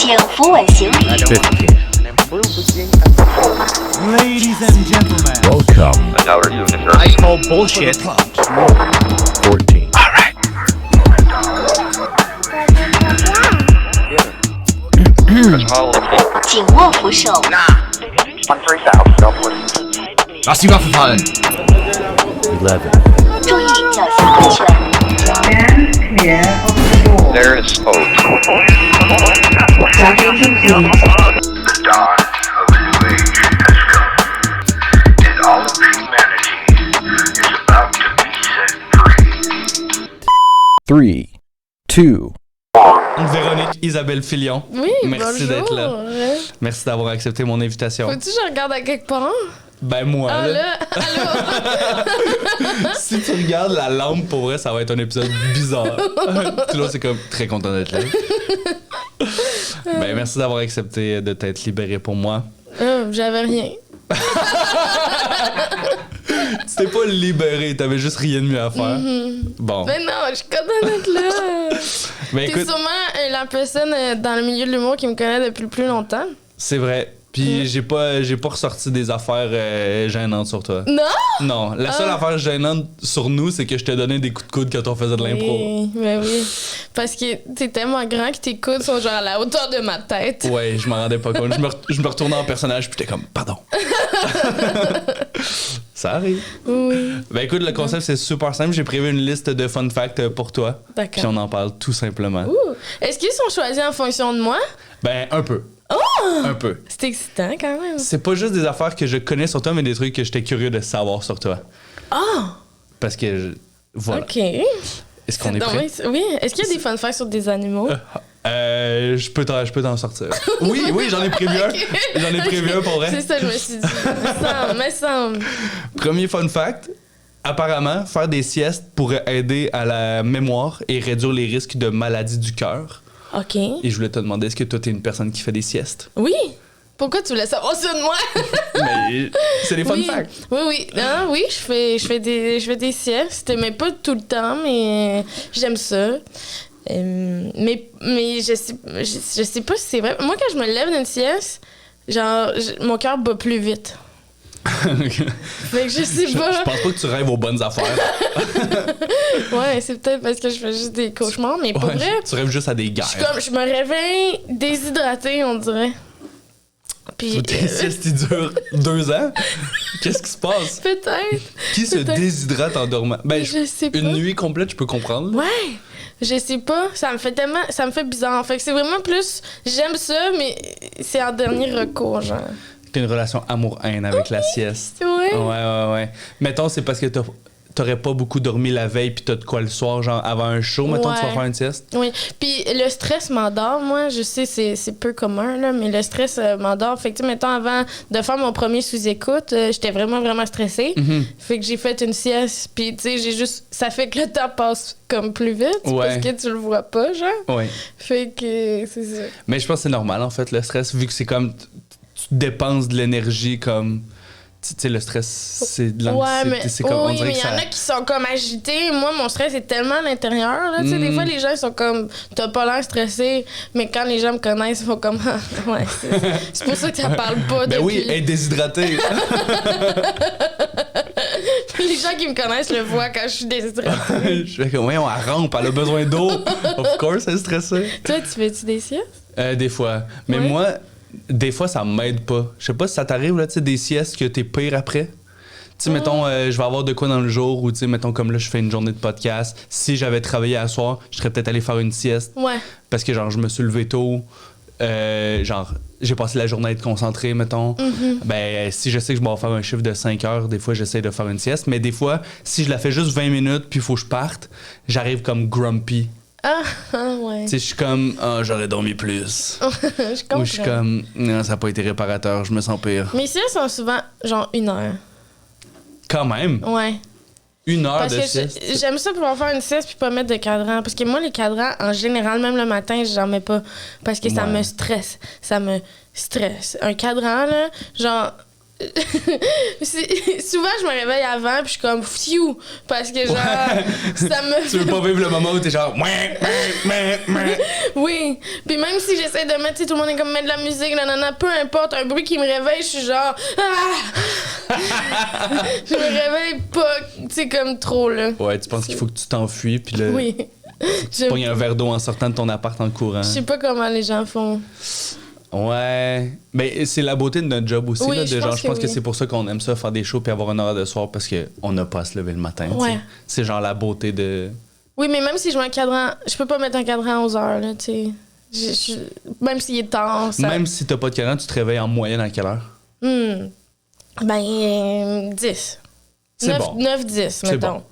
幸福尾行。Ladies and gentlemen, Welcome. I call bullshit. 14. All right. 紧握扶手。 Lass die Waffe fallen. 11. 注意脚下安全。 Stand clear of the door. There is hope. Starting to flee. The dawn of a new age has come, and all of humanity is about to be set free. 3, 2. Véronique Isabelle Filion. Oui, Merci bonjour. d'être là. Merci d'avoir accepté mon invitation. Faut-tu que je regarde à quelque part? Ben moi, Ah là, là, allô? si tu regardes la lampe, pour vrai, ça va être un épisode bizarre. Tout là, c'est comme très content d'être là. Ben merci d'avoir accepté de t'être libéré pour moi. J'avais rien. Tu t'es pas libéré, t'avais juste rien de mieux à faire. Bon. Mais non, je suis contente d'être là. Ben T'es écoute, sûrement la personne dans le milieu de l'humour qui me connaît depuis le plus longtemps. c'est vrai. Puis j'ai pas ressorti des affaires gênantes sur toi. Non? Non, la seule affaire gênante sur nous, c'est que je t'ai donné des coups de coude quand on faisait de l'impro. Oui, ben oui. Parce que t'es tellement grand que tes coudes sont genre à la hauteur de ma tête. Ouais, je m'en rendais pas compte. Je me retournais en personnage puis j'étais comme, pardon. Ça arrive. Oui. Ben écoute, le concept c'est super simple. J'ai prévu une liste de fun facts pour toi. D'accord. Puis on en parle tout simplement. Ouh. Est-ce qu'ils sont choisis en fonction de moi? Ben un peu. Un peu. C'est excitant quand même. C'est pas juste des affaires que je connais sur toi, mais des trucs que j'étais curieux de savoir sur toi. Ah! Parce que, voilà. OK. Est-ce qu'on est prêt? Oui. Est-ce qu'il y a des fun facts sur des animaux? Je peux t'en sortir. Oui, j'en ai prévu un. J'en ai prévu un pour vrai. C'est ça, je me suis dit. Me semble. Premier fun fact. Apparemment, faire des siestes pourrait aider à la mémoire et réduire les risques de maladies du cœur. OK. Et je voulais te demander, est-ce que toi, t'es une personne qui fait des siestes? Oui. Pourquoi tu voulais savoir ça de moi? Mais c'est des fun oui. facts. Oui. Ah, oui, je fais des siestes, mais pas tout le temps, mais j'aime ça. Mais je sais pas si c'est vrai. Moi, quand je me lève d'une sieste, genre, mon cœur bat plus vite. Fait que je sais pas. Je pense pas que tu rêves aux bonnes affaires. Ouais, c'est peut-être parce que je fais juste des cauchemars, mais pour Ouais, vrai, tu rêves juste à des guerres. je me réveille déshydratée, on dirait. Puis, Tes siestes, ils durent 2 ans? Qu'est-ce qui se passe? peut-être. Qui se Peut-être. déshydrate en dormant? Ben, Je sais pas. une nuit complète, je peux comprendre. Ouais, je sais pas. Ça me fait bizarre. Fait que c'est vraiment plus, j'aime ça, mais c'est en dernier recours, genre. T'as une relation amour-haine avec la sieste. Ouais. Ouais. Mettons, c'est parce que t'aurais pas beaucoup dormi la veille puis t'as de quoi le soir, genre avant un show, mettons, tu vas Ouais. faire une sieste. Oui. Puis le stress m'endort, moi. Je sais, c'est peu commun, là, mais le stress m'endort. Fait que, tu sais, mettons, avant de faire mon premier sous-écoute, j'étais vraiment, vraiment stressée. Fait que j'ai fait une sieste. Puis, tu sais, ça fait que le temps passe comme plus vite Ouais. parce que tu le vois pas, genre. Ouais. Fait que c'est ça. Mais je pense que c'est normal, en fait, le stress, vu que c'est comme... Tu dépenses de l'énergie comme... Tu sais, le stress, c'est de l'anxiété. Ouais, mais C'est comme, on oui, dirait mais que il y en ça... a qui sont comme agités. Moi, mon stress est tellement à l'intérieur. Là. Tu sais, des fois, les gens ils sont comme, t'as pas l'air stressé, mais quand les gens me connaissent, ils font comme, ah, ouais, c'est pour ça que ça parle pas. Ben depuis... oui, être déshydraté. Les gens qui me connaissent le voient quand je suis déshydratée. Je fais comme, ouais, on rampe, elle a besoin d'eau. Of course, elle est stressée. Toi, tu fais-tu des siestes? Des fois. Mais Ouais. moi, des fois, ça m'aide pas. Je sais pas si ça t'arrive, là, tu sais, des siestes que t'es pire après. Tu sais, mettons, je vais avoir de quoi dans le jour, ou tu sais, mettons, comme là, je fais une journée de podcast. Si j'avais travaillé à soir, je serais peut-être allé faire une sieste. Ouais. Parce que, genre, je me suis levé tôt. Genre, j'ai passé la journée à être concentré, mettons. Ben, si je sais que je vais faire un chiffre de 5 heures, des fois, j'essaie de faire une sieste. Mais des fois, si je la fais juste 20 minutes, puis il faut que je parte, j'arrive comme grumpy. Ah, ouais. Tu sais, je suis comme, ah, j'aurais dormi plus. Je comprends. Ou je suis comme, non, ça n'a pas été réparateur, je me sens pire. Mes siestes sont souvent, genre, 1 heure. Quand même, Ouais. 1 heure Parce de que sieste. j'aime ça pouvoir faire une sieste puis pas mettre de cadran. Parce que moi, les cadrans, en général, même le matin, j'en mets pas. Parce que ça Ouais. me stresse. Ça me stresse. Un cadran, là, genre, Souvent, je me réveille avant, puis je suis comme phew, parce que genre, ça me. Tu veux pas vivre le moment où t'es genre. Oui. Puis même si j'essaie de mettre, tu sais, tout le monde est comme mettre de la musique, nanana, peu importe, un bruit qui me réveille, je suis genre. Ah! Je me réveille pas, tu sais, comme trop, là. Ouais, tu penses qu'il faut que tu t'enfuis, puis là, Oui. tu pognes un verre d'eau en sortant de ton appart en courant. Je sais pas comment les gens font. Ouais. Mais c'est la beauté de notre job aussi, Oui, là, je de genre, pense je pense que que oui. c'est pour ça qu'on aime ça, faire des shows puis avoir un horaire de soir, parce qu'on n'a pas à se lever le matin. tu sais. Ouais. C'est genre la beauté de. Oui, mais même si je mets un cadran, je peux pas mettre un cadran à 11 heures, là, tu sais. Même s'il est tard, ça. Même si t'as pas de cadran, tu te réveilles en moyenne à quelle heure? Ben, 10. C'est bon. 9-10, C'est mettons. bon.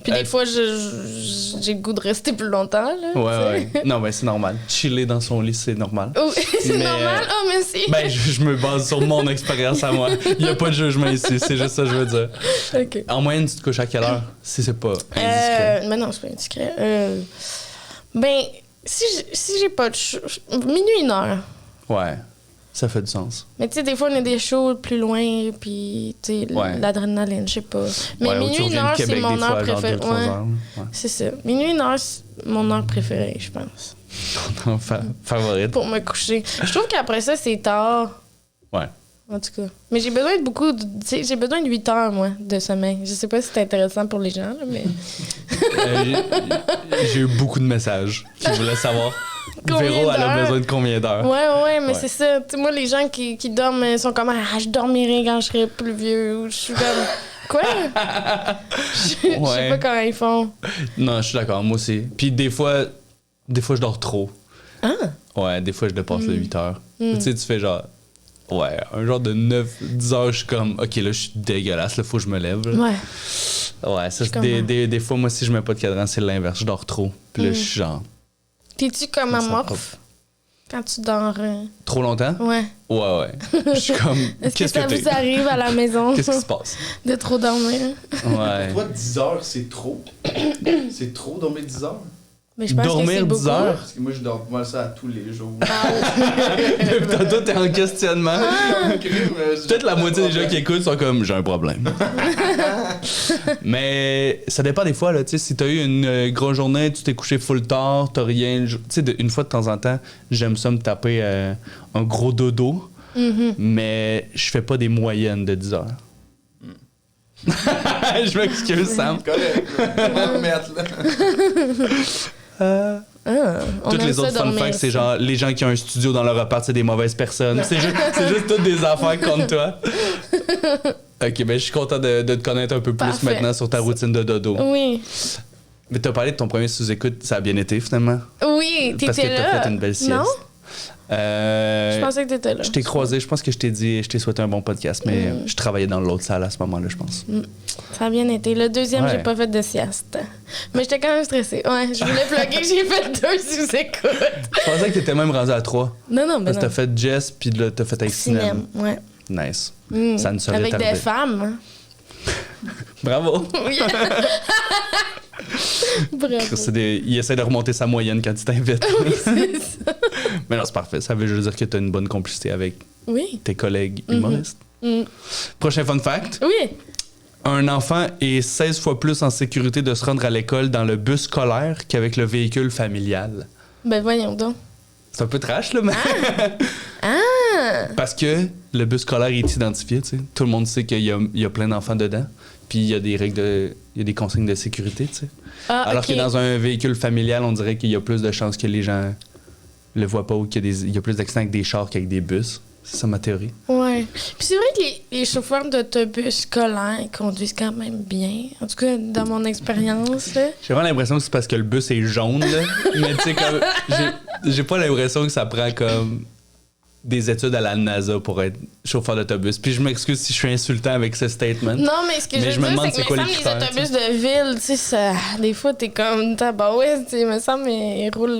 Puis des fois, j'ai le goût de rester plus longtemps, là. Ouais, ouais. Non, mais c'est normal. Chiller dans son lit, c'est normal. Oh, c'est Mais, normal? Oh, merci! Ben, je me base sur mon expérience à moi. Il y a pas de jugement ici, c'est juste ça que je veux dire. OK. En moyenne, tu te couches à quelle heure? Si c'est pas indiscret. Mais non, c'est pas indiscret. Ben, si j'ai pas de show... Minuit, 1h. Ouais, ça fait du sens. Mais tu sais, des fois, on a des shows plus loin, puis tu sais, Ouais. l'adrénaline, je sais pas. Mais Ouais, ou tu minuit, reviens de 1h, c'est Québec mon des heure fois, genre préférée. 2-3 Ouais, heures. Ouais. c'est ça. Minuit, 1h, c'est mon heure préférée, je pense. Favorite. Pour me coucher. Je trouve qu'après ça, c'est tard. Ouais. En tout cas. Mais j'ai besoin de beaucoup. Tu sais, j'ai besoin de 8 heures, moi, de sommeil. Je sais pas si c'est intéressant pour les gens, là, mais. J'ai eu beaucoup de messages qui voulaient savoir. Combien Véro, elle a d'heures? besoin de combien d'heures? Ouais, mais Ouais. c'est ça. Tu sais, moi, les gens qui dorment sont comme « Ah, je dormirai quand je serai plus vieux. » Ou je suis comme « Quoi? » Je sais Ouais. pas comment ils font. Non, je suis d'accord, moi aussi. Puis des fois, je dors trop. Ah! Ouais, des fois, je dépasse les 8 heures. Tu sais, tu fais genre... Ouais, un genre de 9-10 heures, je suis comme... OK, là, je suis dégueulasse, là, faut que je me lève. là. Ouais. Ouais, ça, c'est comprends. des fois, moi, si je mets pas de cadran, c'est l'inverse. Je dors trop. Puis là, je suis genre... T'es-tu comme Ça amorphe quand tu dors? Trop longtemps? Ouais. Ouais. Je suis comme... Est-ce que Qu'est-ce ça que vous t'es? arrive à la maison Qu'est-ce qui se passe? de trop dormir? Ouais. Toi, 10 heures, c'est trop. C'est trop dormir 10 heures. Mais je pense Dormir que c'est 10 beaucoup. heures? Parce que moi, je dors pas ça à tous les jours. Tantôt, t'es en questionnement. Peut-être la moitié des gens qui écoutent sont comme j'ai un problème. Mais ça dépend des fois, là. Tu sais, si t'as eu une grosse journée, tu t'es couché full tard, t'as rien. Tu sais, une fois de temps en temps, j'aime ça me taper un gros dodo. Mais je fais pas des moyennes de 10 heures. Je m'excuse, Sam. Correct. Comment le mettre, là? On Toutes aime les ça autres fun dormir, facts, c'est ça. genre les gens qui ont un studio dans leur appart, c'est des mauvaises personnes. C'est juste toutes des affaires contre toi. Ok, ben je suis content de te connaître un peu plus Parfait. maintenant sur ta routine de dodo. Oui. Mais t'as parlé de ton premier sous-écoute, ça a bien été finalement. Oui, Parce que t'étais là. t'as fait une belle sieste. Non? Je pensais que t'étais là. Je t'ai croisé, je pense que je t'ai souhaité un bon podcast, mais je travaillais dans l'autre salle à ce moment-là, je pense. Ça a bien été. Le deuxième, Ouais. j'ai pas fait de sieste. Mais j'étais quand même stressée. Ouais, je voulais plugger que j'ai fait 2 sous-écoutes. Je pensais que t'étais même rendu à 3. Non, mais Parce que non. t'as fait Jess, puis là, t'as fait avec Cinem. Ouais. Nice. Mm. Ça ne serait Avec tardé. des femmes. hein. Bravo. Oui. Bravo. Il essaie de remonter sa moyenne quand il t'invite. Oui, c'est ça. Mais non, c'est parfait. Ça veut juste dire que tu as une bonne complicité avec Oui. tes collègues humoristes. Mm. Prochain fun fact. Oui. Un enfant est 16 fois plus en sécurité de se rendre à l'école dans le bus scolaire qu'avec le véhicule familial. Ben voyons donc. C'est un peu trash, là, mais... Ah! Parce que le bus scolaire est identifié, tu sais. Tout le monde sait qu'il y a plein d'enfants dedans. Puis il y a des règles il y a des consignes de sécurité, tu sais. Ah, Alors ok. que dans un véhicule familial, on dirait qu'il y a plus de chances que les gens le voient pas ou qu'il y a plus d'accidents avec des chars qu'avec des bus. C'est ça ma théorie. Ouais. Puis c'est vrai que les chauffeurs d'autobus scolaires conduisent quand même bien. En tout cas, dans mon expérience, là. J'ai vraiment l'impression que c'est parce que le bus est jaune, là. Mais tu sais, comme. J'ai pas l'impression que ça prend comme des études à la NASA pour être chauffeur d'autobus. Puis je m'excuse si je suis insultant avec ce statement. Non, mais ce que Mais je je veux me dire, demande c'est c'est que quoi me les semble les critères, autobus de ville, tu sais, ça, des fois, t'es comme tabarouette, tu sais, me semble, ils roulent,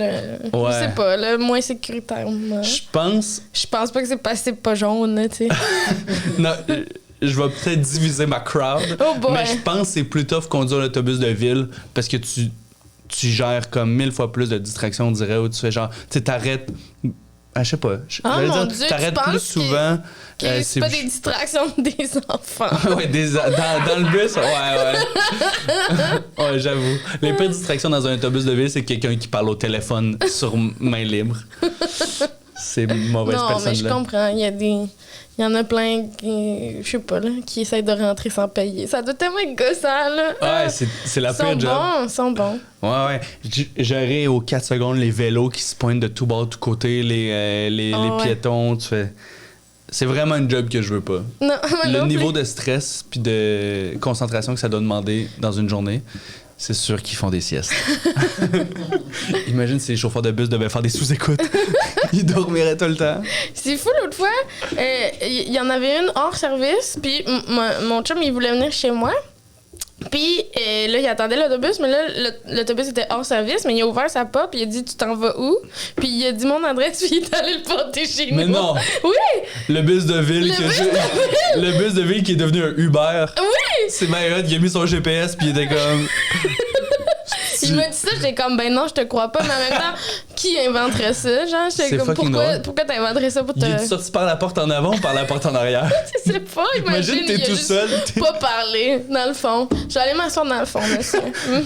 je Ouais. sais pas, là, moins sécuritairement. Je pense. Je pense pas que c'est parce que c'est pas jaune, là, tu sais. Non, je vais peut-être diviser ma crowd. Oh boy. Mais je pense que c'est plus tough conduire l'autobus de ville parce que tu gères comme 1000 fois plus de distractions, on dirait, où tu fais genre, tu sais, t'arrêtes Ah, je sais pas. Ah, J'allais mon dire, Dieu, t'arrêtes tu plus penses souvent. C'est pas des distractions des enfants. Ouais, dans le bus, ouais. Ouais, j'avoue. Les pires distractions dans un autobus de ville, c'est quelqu'un qui parle au téléphone sur main libre. C'est mauvaise Non, personne mais je là. comprends. Il y en a plein qui, je sais pas, là, qui essayent de rentrer sans payer. Ça doit tellement être gossant, là. Ouais, c'est la pire job. Ils sont bons. Ouais. J'aurais aux 4 secondes les vélos qui se pointent de tout bord, de tout côté, les ouais. piétons. Tu fais. C'est vraiment un job que je veux pas. Non, Le non niveau plus. de stress puis de concentration que ça doit demander dans une journée, c'est sûr qu'ils font des siestes. Imagine si les chauffeurs de bus devaient faire des sous-écoutes. Ils dormiraient tout le temps. C'est fou, l'autre fois, il y en avait une hors service, puis mon chum, il voulait venir chez moi. Puis là, il attendait l'autobus, mais là, l'autobus était hors service, mais il a ouvert sa porte, puis il a dit « Tu t'en vas où? » Puis il a dit mon adresse, puis il est allé le porter chez nous. Mais non! Oui! Le bus de ville le bus de ville qui est devenu un Uber. Oui! C'est Mayotte, il a mis son GPS, puis il était comme... Il m'a dit ça, j'étais comme, ben non, je te crois pas, mais en même temps, qui inventerait ça? Genre, j'étais C'est comme, fucking drôle. pourquoi t'inventerais ça pour te. Il est sorti par la porte en avant ou par la porte en arrière? Je sais pas, Imagine, t'es il a tout juste seul. pas parlé, dans le fond. J'allais m'asseoir dans le fond, monsieur.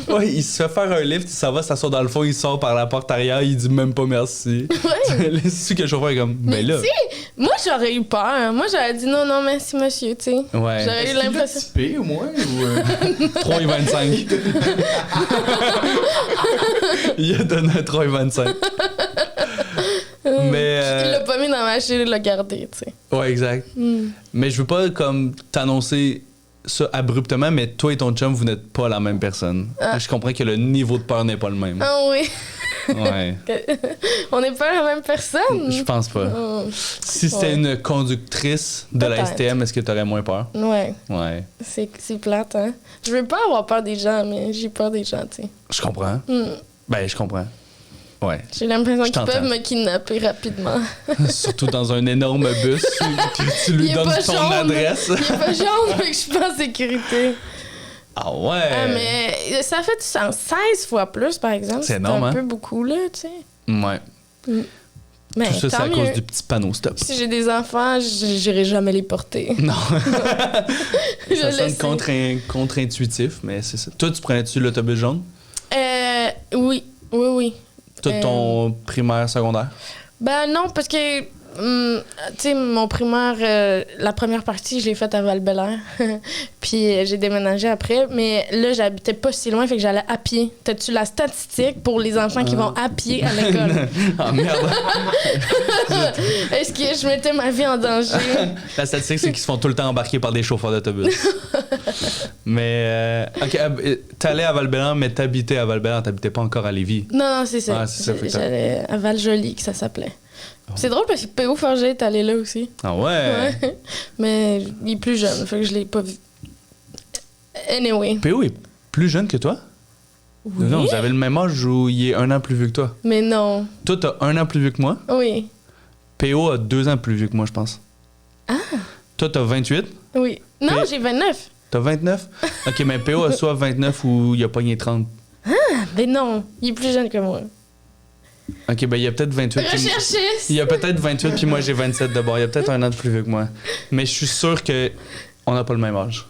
Ouais, il se fait faire un lift, il s'en va s'asseoir dans le fond, il sort par la porte arrière, il dit même pas merci. Ouais. C'est que le chauffeur est comme, Mais ben là. tu sais, moi, j'aurais eu peur. Moi, j'aurais dit non, merci, monsieur, tu sais. Ouais. J'aurais eu Est-ce qu'il l'a l'impression. typé au moins ou 3,25. Il a donné un 3,25. Mais. Il l'a pas mis dans ma chaîne, il l'a gardé, tu sais. Ouais, exact. Mais je veux pas comme t'annoncer ça abruptement, mais toi et ton chum, vous n'êtes pas la même personne. Je comprends que le niveau de peur n'est pas le même. Ah oui. Ouais. On n'est pas la même personne. Je pense pas. Oh. Si c'était Ouais. une conductrice de la Peut-être. STM, est-ce que t'aurais moins peur? Ouais, Ouais. c'est plate, hein. Je veux pas avoir peur des gens, mais j'ai peur des gens, tu sais. Je comprends. Ben, je comprends. Ouais. J'ai l'impression Je qu'ils t'entends. peuvent me kidnapper rapidement. Surtout dans un énorme bus, puis tu lui Il est donnes pas ton jaune. adresse. Il est pas jaune, mais que je suis pas en sécurité. Ah ouais! Ah, mais ça fait du sens. 16 fois plus, par exemple. C'est énorme, un hein? peu beaucoup, là, tu sais. Ouais. Mais Tout ça, c'est tant à mieux. cause du petit panneau stop. Si j'ai des enfants, j'irai jamais les porter. Non. Je Ça le sonne sais. contre-intuitif, mais c'est ça. Toi, tu prenais-tu l'autobus jaune? Oui. Tout ton primaire, secondaire? Ben non, parce que, tu sais, mon primaire, la première partie, je l'ai faite à Val-Bélair. Puis j'ai déménagé après. Mais là, j'habitais pas si loin, fait que j'allais à pied. T'as-tu la statistique pour les enfants qui vont à pied à l'école? Ah merde! Est-ce que je mettais ma vie en danger? La statistique, c'est qu'ils se font tout le temps embarquer par des chauffeurs d'autobus. Mais, ok, t'allais à Val-Bélair, mais t'habitais à Val-Bélair, t'habitais pas encore à Lévis. Non, c'est ça. Ah, c'est ça, fait que J'allais à Val-Joli, que ça s'appelait. C'est drôle parce que P.O. Forger est allé là aussi. Ah ouais? Ouais. Mais il est plus jeune, fait que je l'ai pas vu. Anyway. P.O. est plus jeune que toi? Oui? Non, vous avez le même âge ou il est 1 an plus vieux que toi? Mais non. Toi, t'as 1 an plus vieux que moi. Oui. P.O. a 2 ans plus vieux que moi, je pense. Ah! Toi, t'as 28. Oui. Non, Mais- j'ai 29. T'as 29? Ok, mais P.O. a soit 29 ou il a pogné 30. Ah, mais non. Il est plus jeune que moi. Ok, ben il y a peut-être 28. puis- Recherchiste! Il y a peut-être 28 puis moi j'ai 27 de bord. Il y a peut-être 1 an de plus vieux que moi. Mais je suis sûr que on n'a pas le même âge.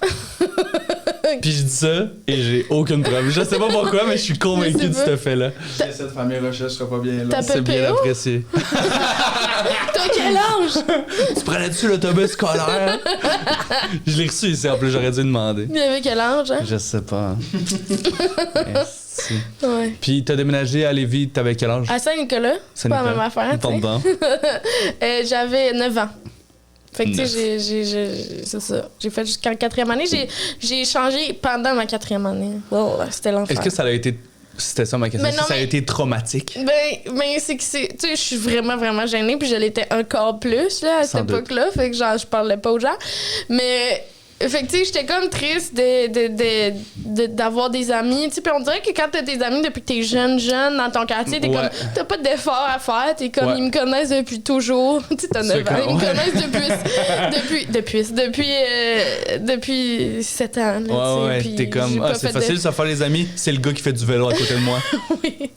Puis je dis ça et j'ai aucune preuve. Je sais pas pourquoi, mais je suis convaincu Je sais de pas. ce fait-là. cette famille Rochelle sera pas bien là. T'as- C'est bien P.O.? apprécié. T'as quel âge? Tu prenais-tu l'autobus scolaire? Je l'ai reçu ici, en plus j'aurais dû demander. Il avait quel âge, hein? Je sais pas. Merci. Ouais. Puis t'as déménagé à Lévis, t'avais quel âge? À Saint-Nicolas. C'est pas la même affaire, tu sais. T'entends? J'avais 9 ans. Fait que, tu 9. sais, c'est ça. J'ai fait jusqu'en 4e année. J'ai changé pendant ma 4e année. Oh, c'était l'enfer. Est-ce que ça a été. C'était ça ma question. Mais Est-ce que non, ça a mais- été traumatique? Ben, c'est que c'est. Tu sais, je suis vraiment, vraiment gênée, puis je l'étais encore plus, là, à Sans cette doute. époque-là. Fait que, genre, je parlais pas aux gens. Mais. Fait que, tu sais, j'étais comme triste d'avoir des amis. Tu sais, puis on dirait que quand t'as des amis depuis que t'es jeune dans ton quartier, t'es Ouais. comme. T'as pas d'effort à faire. T'es comme. Ouais. Ils me connaissent depuis toujours. Tu sais, t'as 9 ans. Ils me ouais. connaissent depuis 7 ans. Là, tu sais, Ouais, puis t'es j'ai comme. pas Ah, c'est fait facile, de- ça faire les amis. C'est le gars qui fait du vélo à côté de moi. Oui.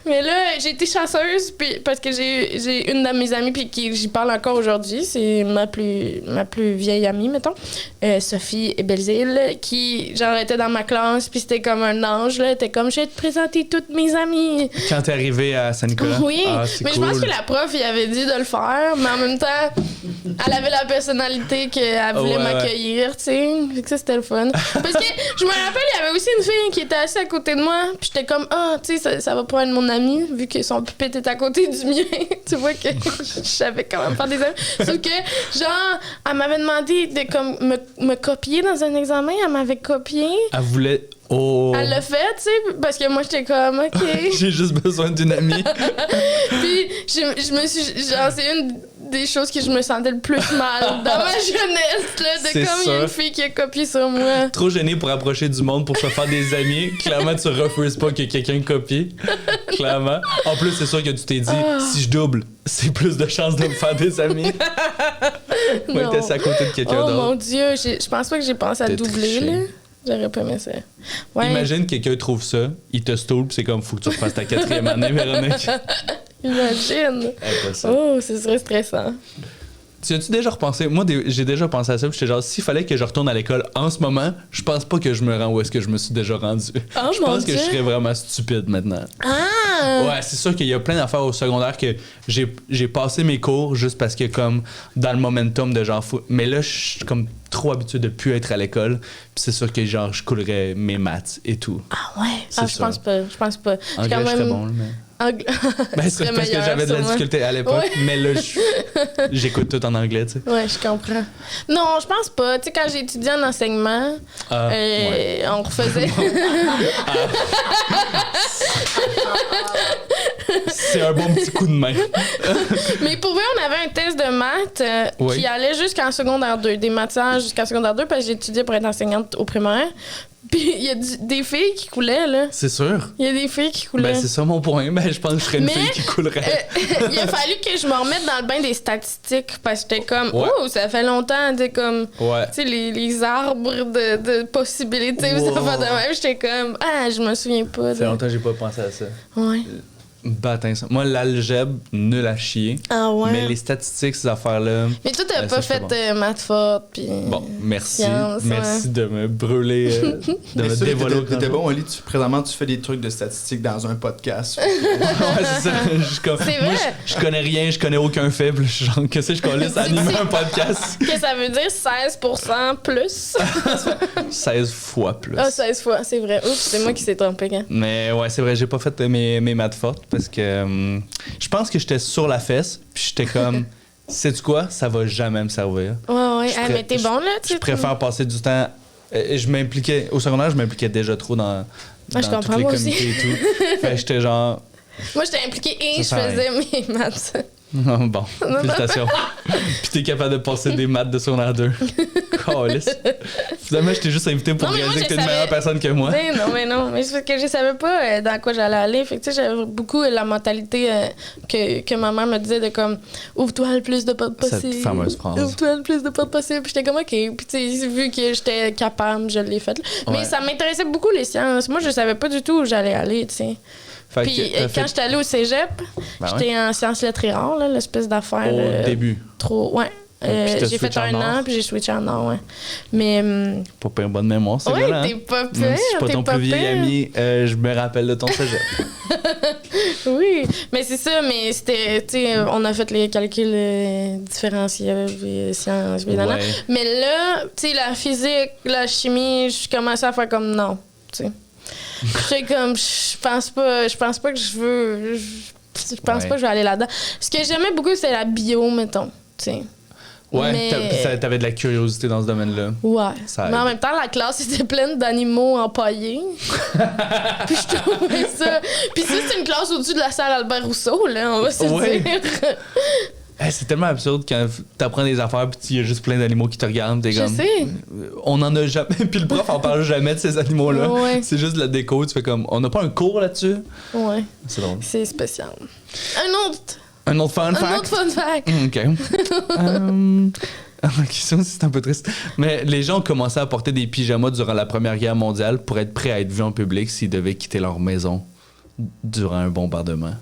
Mais là, j'ai été chanceuse puis, parce que j'ai une de mes amies puis j'y parle encore aujourd'hui. C'est ma plus vieille amie, mettons. Sophie Belzile, qui, genre, était dans ma classe puis c'était comme un ange, là. Elle était comme, je vais te présenter toutes mes amies. Quand t'es arrivé à Saint-Nicolas? Oui, c'est mais cool. je pense que la prof, il avait dit de le faire, mais en même temps, elle avait la personnalité qu'elle voulait m'accueillir, tu sais. Fait que ça, c'était le fun. Parce que je me rappelle, il y avait aussi une fille qui était assise à côté de moi, puis j'étais comme, tu sais, ça va pas être mon amie, vu que son pupitre est à côté du mien. Tu vois que je savais comment faire des amis. Sauf que, genre, elle m'avait demandé de comme, me copier dans un examen, elle m'avait copié. Elle voulait... Oh! Elle l'a fait, tu sais, parce que moi, j'étais comme, OK. J'ai juste besoin d'une amie. Puis, je me suis... Genre, c'est une des choses que je me sentais le plus mal dans ma jeunesse, là, de C'est comme il y a ça. une fille qui a copié sur moi. Trop gêné pour approcher du monde, pour se faire des amis. Clairement, tu refuses pas que quelqu'un copie. Clairement. En plus, c'est sûr que tu t'es dit, si je double, c'est plus de chances de me faire des amis. Moi, Non. t'es assis à côté de quelqu'un Oh d'autre. mon Dieu, je pense pas que j'ai pensé à T'as doubler, triché. là. J'aurais pas aimé ça. Ouais. Imagine quelqu'un trouve ça, il te stoule, pis c'est comme, faut que tu refasses ta 4e année, Véronique. Imagine. Impossible. Oh, ce serait stressant. Tu as-tu déjà repensé? Moi, j'ai déjà pensé à ça, pis j'étais genre, s'il fallait que je retourne à l'école en ce moment, je pense pas que je me rends où est-ce que je me suis déjà rendu. Oh, Je mon pense que Dieu. je serais vraiment stupide maintenant. Ah! Ouais, c'est sûr qu'il y a plein d'affaires au secondaire que j'ai passé mes cours juste parce que, comme, dans le momentum de genre, mais là, je suis comme trop habitué de plus être à l'école, puis c'est sûr que, genre, je coulerais mes maths et tout. Ah ouais? C'est Ah, je sûr. pense pas. Je pense pas. Je suis Anglais, quand je serais même... bon, là, mais... Ben, c'est parce que j'avais de la difficulté à l'époque, mais là, j'écoute tout en anglais, tu sais. Ouais, je comprends. Non, je pense pas. Tu sais, quand j'ai étudié en enseignement, Ouais. on refaisait. C'est un bon petit coup de main. Mais pour vrai, on avait un test de maths Oui. qui allait jusqu'en secondaire 2, des matières jusqu'en secondaire 2, parce que j'étudiais pour être enseignante au primaire. Puis il y a des filles qui coulaient, là. C'est sûr. Il y a des filles qui coulaient. Ben, c'est ça mon point. Ben, je pense que je serais une Mais, fille qui coulerait. Il a fallu que je me remette dans le bain des statistiques parce que j'étais comme, Ouais. oh, ça fait longtemps, tu sais, comme, Ouais. tu sais, les arbres de possibilités, Wow. ça fait de même. J'étais comme, je me souviens pas. Ça fait longtemps que j'ai pas pensé à ça. Ouais. Bâtin, ça. Moi, l'algèbre, nul à chier. Ah ouais. Mais les statistiques, ces affaires-là. Mais toi, t'as Ben, pas ça, fait j'étais maths forte, puis. Bon, merci. Science, Merci de me brûler, de Mais me ça, dévoiler. t'étais bon, Oli. Présentement, tu fais des trucs de statistiques dans un podcast. Ouais, c'est ça. C'est Moi, vrai. je connais rien, je connais aucun faible. Genre, qu'est-ce que je connais? C'est animer un podcast. Que ça veut dire 16% plus. 16 fois plus. Ah, 16 fois, c'est vrai. Oups, c'est moi qui s'est trompé, hein. Mais ouais, c'est vrai, j'ai pas fait mes maths fortes parce que je pense que j'étais sur la fesse, puis j'étais comme, sais-tu quoi? Ça va jamais me servir. Ouais. Je Mais t'es bon, là, tu Je sais. préfère passer du temps. Je m'impliquais. Au secondaire, je m'impliquais déjà trop dans je comprends, tous les moi aussi. comités et tout. Fait que j'étais genre. Moi, j'étais impliquée et Ça je sert à faisais mes maths. Bon, félicitations. Puis t'es capable de passer des maths de secondaire 2. Calisse. Finalement, je t'ai juste invité pour Non, mais moi, réaliser que je t'es une meilleure savais- personne que moi. Non. Mais c'est parce que je savais pas dans quoi j'allais aller. Fait que, tu sais, j'avais beaucoup la mentalité que ma mère me disait de comme, ouvre-toi le plus de portes Cette possible. fameuse phrase. Ouvre-toi le plus de portes possible. Puis j'étais comme, OK. Puis, tu sais, vu que j'étais capable, je l'ai fait. Mais Ouais. ça m'intéressait beaucoup, les sciences. Moi, je savais pas du tout où j'allais aller, tu sais. Fait Puis que t'as quand fait j'étais allée au cégep, Ben j'étais en sciences lettres et arts, là, l'espèce d'affaire. au début. Trop. Ouais. Puis t'as J'ai fait switché un en art. an, puis j'ai switché en art, ouais. Mais. Pas pire bonne mémoire, c'est Ouais, vrai. t'es pas pire. Même si je suis pas t'es ton plus vieil pire. ami, je me rappelle de ton cégep. Oui, mais c'est ça, mais c'était, tu sais, on a fait les calculs différentiels, puis sciences, puis nanana. Ouais. Mais là, tu sais, la physique, la chimie, je commençais à faire comme non, tu sais. J'étais comme, je pense pas que je veux, je pense Ouais. pas que je vais aller là-dedans. Ce que j'aimais beaucoup, c'est la bio, mettons, tu sais. Ouais, Mais- t'avais de la curiosité dans ce domaine-là. Ouais. Ça Mais en aide. même temps, la classe était pleine d'animaux empaillés. Puis je trouvais ça. Puis ça, c'est une classe au-dessus de la salle Albert Rousseau, là, on va se Ouais. dire. Hey, c'est tellement absurde quand t'apprends des affaires puis il y a juste plein d'animaux qui te regardent. T'es Je comme, sais. On en a jamais. Puis le prof en parle jamais de ces animaux-là. Ouais. C'est juste de la déco. Tu fais comme, on n'a pas un cours là-dessus. Ouais, C'est drôle. c'est spécial. Un autre fun Un fact. autre fun fact. OK. La question, c'est un peu triste. Mais les gens ont commencé à porter des pyjamas durant la Première Guerre mondiale pour être prêts à être vus en public s'ils devaient quitter leur maison. durant un bombardement.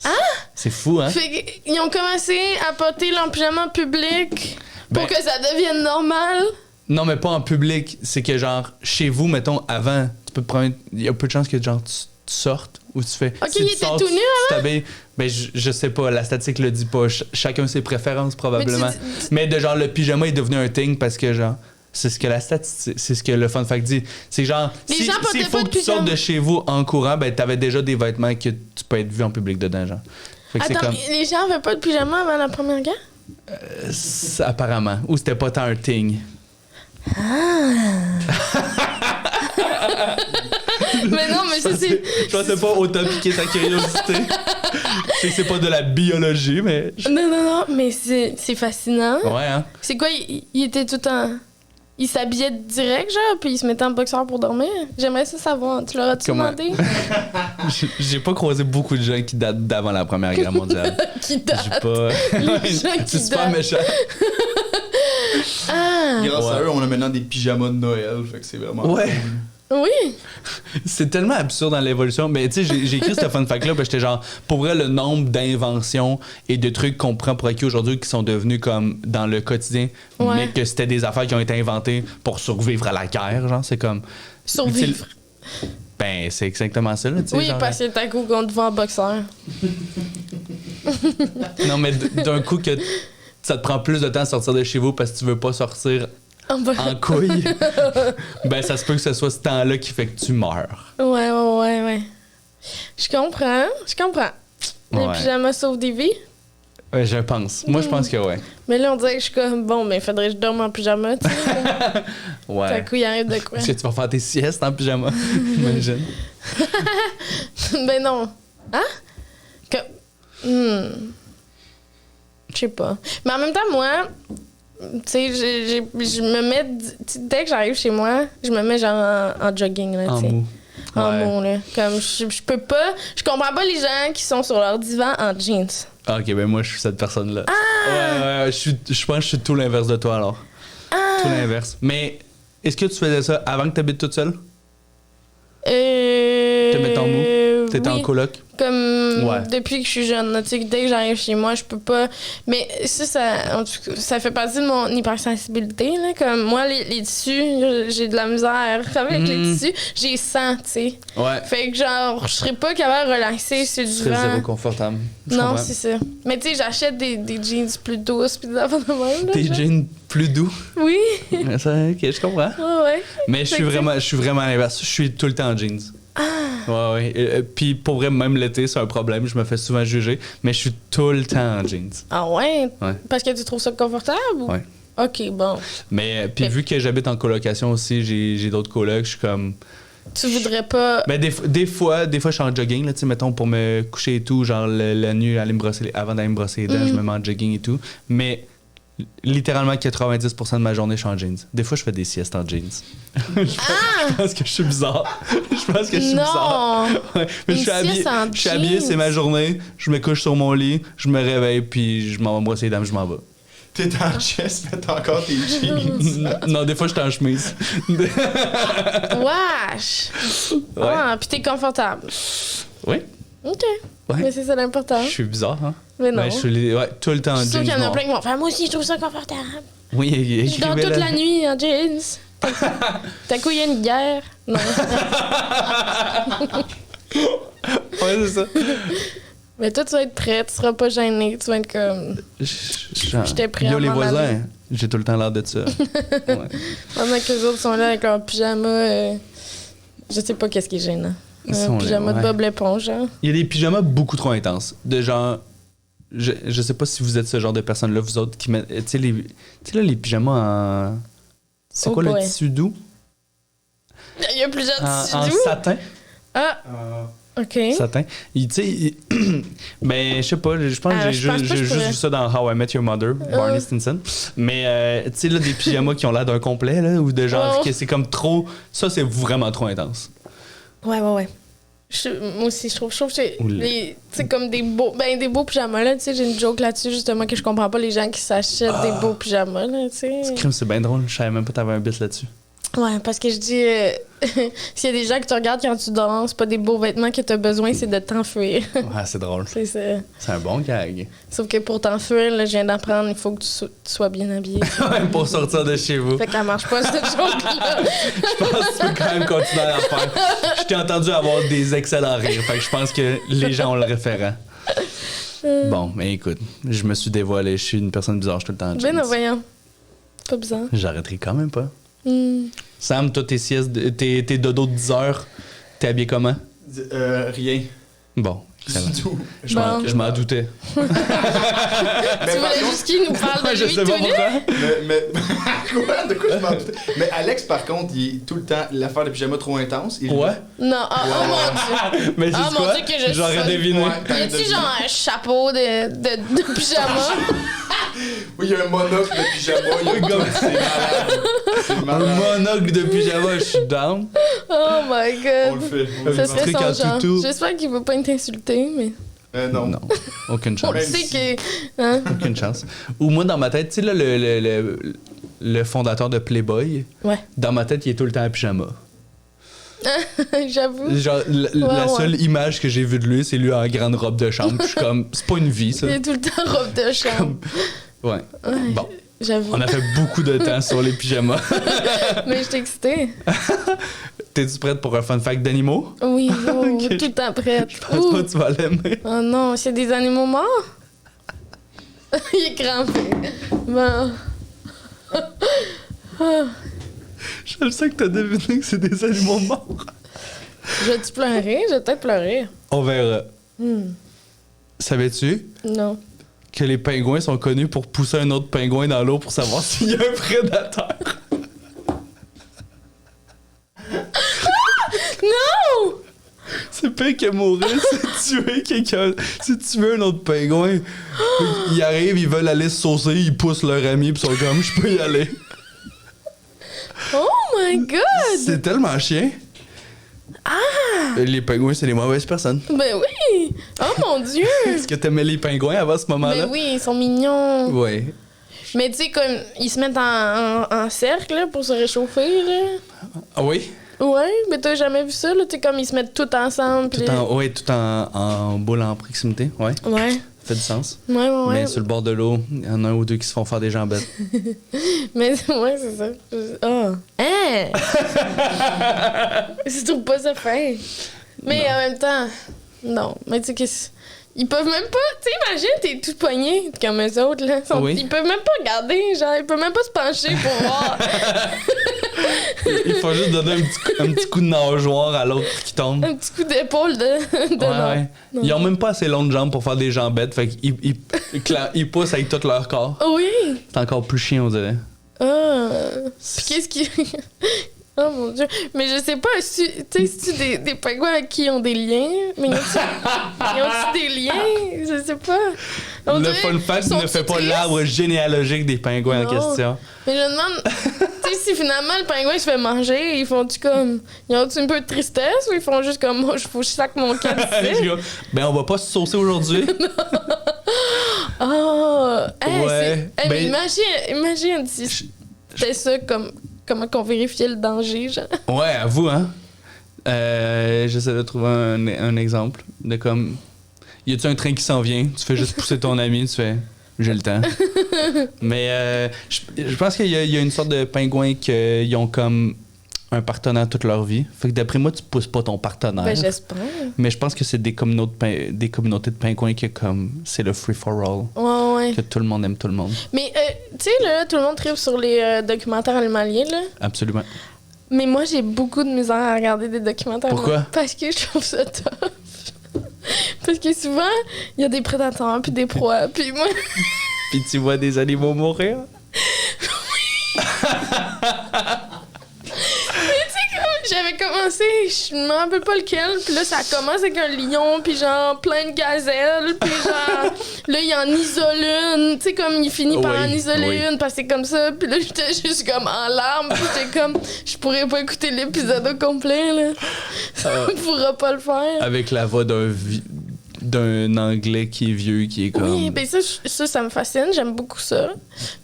Ah! C'est fou, hein? Fait qu'ils ont commencé à porter leur pyjama en public pour Ben- que ça devienne normal. Non, mais pas en public. C'est que, genre, chez vous, mettons, avant, tu peux te prendre. Il y a peu de chances que, genre, tu sortes ou tu fais. Ok, si il tu était sors, tout nu tu t'habilles. Ben, je sais pas, la statistique le dit pas. Chacun ses préférences, probablement. Mais de genre, le pyjama est devenu un thing parce que, genre, c'est ce que la statistique, c'est ce que le fun fact dit. C'est genre, Les gens portaient s'il faut pas de que tu sortes pyjama. de chez vous en courant, ben, t'avais déjà des vêtements que tu peux être vu en public dedans, genre. Fait que c'est Attends, comme. les gens avaient pas de pyjama avant la Première Guerre? Apparemment. Ou c'était pas tant un thing. Mais non, mais ça, c'est. Je pensais pas autant piquer sa curiosité. Je sais que c'est pas de la biologie, mais. Non, mais c'est fascinant. Ouais, hein? C'est quoi, il était tout en. Il s'habillait direct, genre, puis il se mettait en boxeur pour dormir? J'aimerais ça savoir. Tu leur as-tu Comment? demandé? J'ai pas croisé beaucoup de gens qui datent d'avant la Première Guerre mondiale. Qui J'ai date? pas. Les gens qui C'est super datent. méchant. Ah! Grâce à Ouais. eux, on a maintenant des pyjamas de Noël, fait que c'est vraiment Ouais. cool. Oui! C'est tellement absurde dans l'évolution. Mais tu sais, j'ai écrit ce fun fact-là, puis j'étais genre, pour vrai, le nombre d'inventions et de trucs qu'on prend pour acquis aujourd'hui qui sont devenus comme dans le quotidien, Ouais. mais que c'était des affaires qui ont été inventées pour survivre à la guerre, genre, c'est comme. Survivre. Ben, c'est exactement ça, là, tu sais. Oui, genre, parce que t'as coup qu'on te voit en boxeur. Non, mais d'un coup, que ça te prend plus de temps à sortir de chez vous parce que tu veux pas sortir En boxeur. en couille, ben, ça se peut que ce soit ce temps-là qui fait que tu meurs. Ouais. Je comprends. Les Ouais. pyjamas sauvent des vies. Ouais, je pense. Moi, je pense que ouais. Mais là, on dirait que je suis comme, bon, ben, faudrait que je dorme en pyjama, tu sais. Tout à Ouais. coup, il arrive de quoi? Est-ce que tu vas faire tes siestes en pyjama? J'imagine. Ben non. Hein? Je sais pas. Mais en même temps, moi, tu sais, je me mets... Dès que j'arrive chez moi, je me mets genre en jogging, là, En tu sais. mou. En Ouais. mou, là. Comme, je peux pas... Je comprends pas les gens qui sont sur leur divan en jeans. Ah, ok, ben moi, je suis cette personne-là. Ah! Ouais, je pense que je suis tout l'inverse de toi, alors. Tout l'inverse. Mais est-ce que tu faisais ça avant que tu habites toute seule? Te mettre en mou? T'étais en oui. coloc? Comme Ouais. depuis que je suis jeune, là, tu sais, dès que j'arrive chez moi, je peux pas. Mais en tout cas, ça fait partie de mon hypersensibilité. Là, comme moi, les tissus, j'ai de la misère avec les tissus. J'ai 100, tu sais. Ouais. Fait que genre, je serais pas capable de relaxer sur le Tu serais zéro divan. confortable. Je Non, comprends. c'est ça. Mais tu sais, j'achète des jeans plus douces puis des affaires de même. Là, Tes genre. jeans plus doux. Oui, Ouais, ça, ok, je comprends. ouais. Mais je suis vraiment à l'inverse. Je suis tout le temps en jeans. Ouais. Puis pour vrai, même l'été, c'est un problème. Je me fais souvent juger. Mais je suis tout le temps en jeans. Ah ouais? Ouais. Parce que tu trouves ça confortable? Ou? Ouais. Ok, bon. Mais puis vu que j'habite en colocation aussi, j'ai d'autres colocs, je suis comme. Tu voudrais pas. Ben des fois, je suis en jogging, là, tu sais, mettons, pour me coucher et tout, genre la nuit, avant d'aller me brosser les dents, je me mets en jogging et tout. Mais littéralement 90% de ma journée, je suis en jeans. Des fois, je fais des siestes en jeans. Je pense que je suis bizarre. Je pense que je suis bizarre. Non! Ouais. Mais Une je suis habillé, sieste en je suis habillé, jeans. c'est ma journée, je me couche sur mon lit, je me réveille, puis je m'en vais me brosser les dents, je m'en vais. T'es en chest, mais t'as encore tes jeans. Non, des fois, je suis en chemise. Wesh! Ouais. Ah, puis t'es confortable. Oui, OK. Ouais. Mais c'est ça l'important. je suis bizarre, hein? Mais non. Ouais, je suis tout le temps en Je suis sûre jeans qu'il y en a noirs. plein qui vont faire. Moi aussi, je trouve ça confortable. Oui, Je dors toute la nuit en jeans. T'as coup, il y a une guerre. Non. Ouais, c'est ça. Mais toi, tu vas être prêt. Tu seras pas gêné. Tu vas être comme. J'étais prêt à Yo, les m'en voisins, aller. j'ai tout le temps l'air de ça. Ouais. Pendant que les autres sont là avec leur pyjama. Je sais pas qu'est-ce qui est gênant. Ils sont Un là, pyjama de ouais. Bob l'éponge, hein. Il y a des pyjamas beaucoup trop intenses. De genre. Je sais pas si vous êtes ce genre de personne-là, vous autres, qui mettent. Tu sais, les pyjamas en. C'est Oh quoi boy. le tissu doux? Il y a plusieurs tissus En doux. satin. Ah, OK. Satin. Tu sais, ben, je sais pas, je pense Ah, que je pense pas que j'ai je juste pourrais. vu ça dans How I Met Your Mother, Barney Stinson. Mais, tu sais, là, des pyjamas qui ont l'air d'un complet, là, ou de genre, Oh. que c'est comme trop. Ça, c'est vraiment trop intense. Ouais. Moi aussi, je trouve que c'est Oula. c'est comme des beaux pyjamas, là. Tu sais, j'ai une joke là-dessus, justement, que je comprends pas les gens qui s'achètent des beaux pyjamas, là, tu sais. Crime, c'est bien drôle. Je savais même pas que t'avais un bis là-dessus. Ouais, parce que je dis, s'il y a des gens qui te regardent quand tu dors, c'est pas des beaux vêtements que t'as besoin, c'est de t'enfuir. Ah, c'est drôle. C'est ça. C'est un bon gag. Sauf que pour t'enfuir, là, je viens d'apprendre, il faut que tu sois bien habillé. Ouais, pour sortir de chez vous. Fait qu'elle marche pas, cette chose-là. Je pense que tu peux quand même continuer à la faire. Je t'ai entendu avoir des excellents rires. Fait que je pense que les gens ont le référent. Bon, mais écoute, je me suis dévoilé. Je suis une personne bizarre, je suis tout le temps en Ben non, jeans. voyons. C'est pas bizarre. J'arrêterai quand même pas. Hmm. Sam, toi, tes siestes, tes dodos de 10 heures, t'es habillé comment? Rien. Bon, excellent. Du tout. Je m'en doutais. Tu voulais juste qu'il nous parle de Je lui sais tout pas nu? pourquoi. Mais quoi? De quoi je m'en doutais? Mais Alex, par contre, il est tout le temps l'affaire de pyjama trop intense. Ouais. Non, oh mon Dieu. Mais Ah, c'est mon quoi? Dieu, que je J'aurais suis deviné. Ouais, Y t'aurais a-tu deviné. genre un chapeau de pyjama? Oui, il y a un monocle de pyjama. Il y a Comme c'est malade. C'est Un malade. monocle de pyjama, je suis down. Oh my On le god. fait. On le Ça fait. serait truc son en genre. toutou. J'espère qu'il va pas t'insulter, mais Non. Non, aucune chance. on le Même sait si- que... Hein? Aucune chance. Ou moi, dans ma tête, tu sais, là, le fondateur de Playboy, Ouais. dans ma tête, il est tout le temps en pyjama. J'avoue. Genre, la ouais. seule image que j'ai vue de lui, c'est lui en grande robe de chambre. Puis je suis comme, c'est pas une vie, ça. Il est tout le temps en robe de chambre. Ouais. Ouais, Bon, j'avoue. on a fait beaucoup de temps sur les pyjamas. Mais je suis excitée. T'es-tu prête pour un fun fact d'animaux? Oui, oh, Ok, tout le temps prête. Je pense pas que tu vas l'aimer. Oh non, c'est des animaux morts? Il est crampé. Bon. Je sais que t'as deviné que c'est des animaux morts. Je vais-tu pleurer? Je vais peut-être pleurer. On verra. Hmm. Savais-tu Non. que les pingouins sont connus pour pousser un autre pingouin dans l'eau pour savoir s'il y a un prédateur? Non! C'est pas que mourir, c'est tuer quelqu'un. C'est tuer un autre pingouin. Ils arrivent, ils veulent aller se saucer, ils poussent leur ami, puis ils sont comme, je peux y aller. Oh my god! C'est tellement chien. Ah! Les pingouins, c'est les mauvaises personnes. Ben oui! Oh mon dieu! Est-ce que t'aimais les pingouins avant ce moment-là? Ben oui, ils sont mignons. Ouais. Mais tu sais, comme, ils se mettent en cercle là, pour se réchauffer, là. Ah oui? Ouais, mais t'as jamais vu ça, là? Tu sais, comme ils se mettent tout ensemble. Tout puis- en boule en proximité, ouais. Ouais. Ça fait du sens. Ouais. Mais sur le bord de l'eau, il y en a un ou deux qui se font faire des jambettes. Mais ouais, c'est ça. Ah. Hein? Je trouve pas ça fin. Mais en même temps, non. Mais tu sais, ils peuvent même pas. Tu sais, imagine, t'es tout poigné comme eux autres, là. Oui. Ils peuvent même pas regarder, genre, ils peuvent même pas se pencher pour voir. Il faut juste donner un petit coup de nageoire à l'autre qui tombe. Un petit coup d'épaule de Ouais. non. Ils ont même pas assez longues jambes pour faire des jambettes, fait qu'ils ils poussent avec tout leur corps. Oui! C'est encore plus chiant, on dirait. Ah! Puis qu'est-ce qui. Oh mon dieu! Mais je sais pas, tu sais, c'est-tu des pingouins avec qui ils ont des liens? Mais ils ont-tu des liens? Je sais pas. On Le dirait- fun fact ne sont-ils fait pas tristes? l'arbre généalogique des pingouins en Non. question. Mais je me demande, tu sais, si finalement le pingouin se fait manger, ils font-tu comme. Ils ont-tu un peu de tristesse ou ils font juste comme moi, faut que je sac mon camp ici? Ben, on va pas se saucer aujourd'hui. Ah! Hey, Ouais, Hey, mais ben- imagine si c'était ça comme. Comment qu'on vérifiait le danger, genre. Ouais, avoue, hein. J'essaie de trouver un exemple de comme. Y a-tu un train qui s'en vient? Tu fais juste pousser ton ami, tu fais. J'ai le temps. Mais je pense qu'il y a une sorte de pingouins qui ont comme un partenaire toute leur vie. Fait que d'après moi, tu pousses pas ton partenaire. Ben, j'espère. Mais je pense que c'est des communautés de pingouins qui comme c'est le free for all. Ouais, ouais. Que tout le monde aime tout le monde. Mais, tu sais, là, tout le monde tripe sur les documentaires animaliers, là. Absolument. Mais moi, j'ai beaucoup de misère à regarder des documentaires. Pourquoi? Parce que je trouve ça tough. Parce que souvent, il y a des prédateurs puis des proies. Puis moi, Puis tu vois des animaux mourir. j'avais commencé, je me rappelle pas lequel, puis là, ça commence avec un lion, puis genre plein de gazelles, puis genre, là, il en isole une, tu sais, comme il finit par Oui, en isoler oui. une, parce que c'est comme ça, puis là, j'étais juste comme en larmes, puis j'étais comme, je pourrais pas écouter l'épisode au complet, là. Ça pourra pas le faire. Avec la voix d'un d'un anglais qui est vieux, qui est comme... Oui, ben ça me fascine, j'aime beaucoup ça.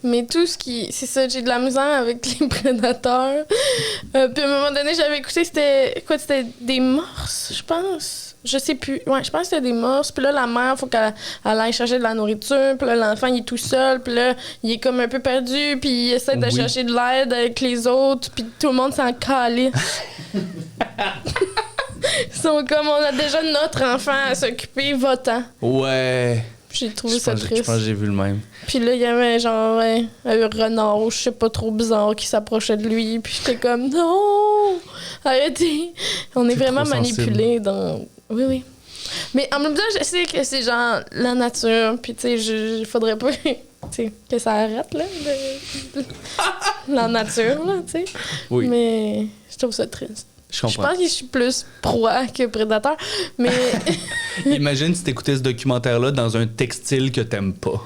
Mais tout ce qui... C'est ça, j'ai de la misère avec les prédateurs. Puis à un moment donné, j'avais écouté, c'était des morses, je pense. Je sais plus. Ouais, je pense que c'était des morses. Puis là, la mère, il faut qu'elle aille chercher de la nourriture. Puis là, l'enfant, il est tout seul. Puis là, il est comme un peu perdu. Puis il essaie de chercher de l'aide avec les autres. Puis tout le monde s'en calisse. Ils sont comme, on a déjà notre enfant à s'occuper, va-t'en. Ouais. J'ai trouvé ça triste. Je pense que j'ai vu le même. Puis là, il y avait genre un renard, je sais pas trop bizarre, qui s'approchait de lui. Puis j'étais comme, non, arrêtez. On est vraiment manipulés dans... Oui. Mais en même temps, je sais que c'est genre la nature. Puis tu sais, il faudrait pas que ça arrête, là. La nature, là, tu sais. Oui. Mais je trouve ça triste. Je comprends. Je pense que je suis plus proie que prédateur, mais... Imagine si t'écoutais ce documentaire-là dans un textile que t'aimes pas.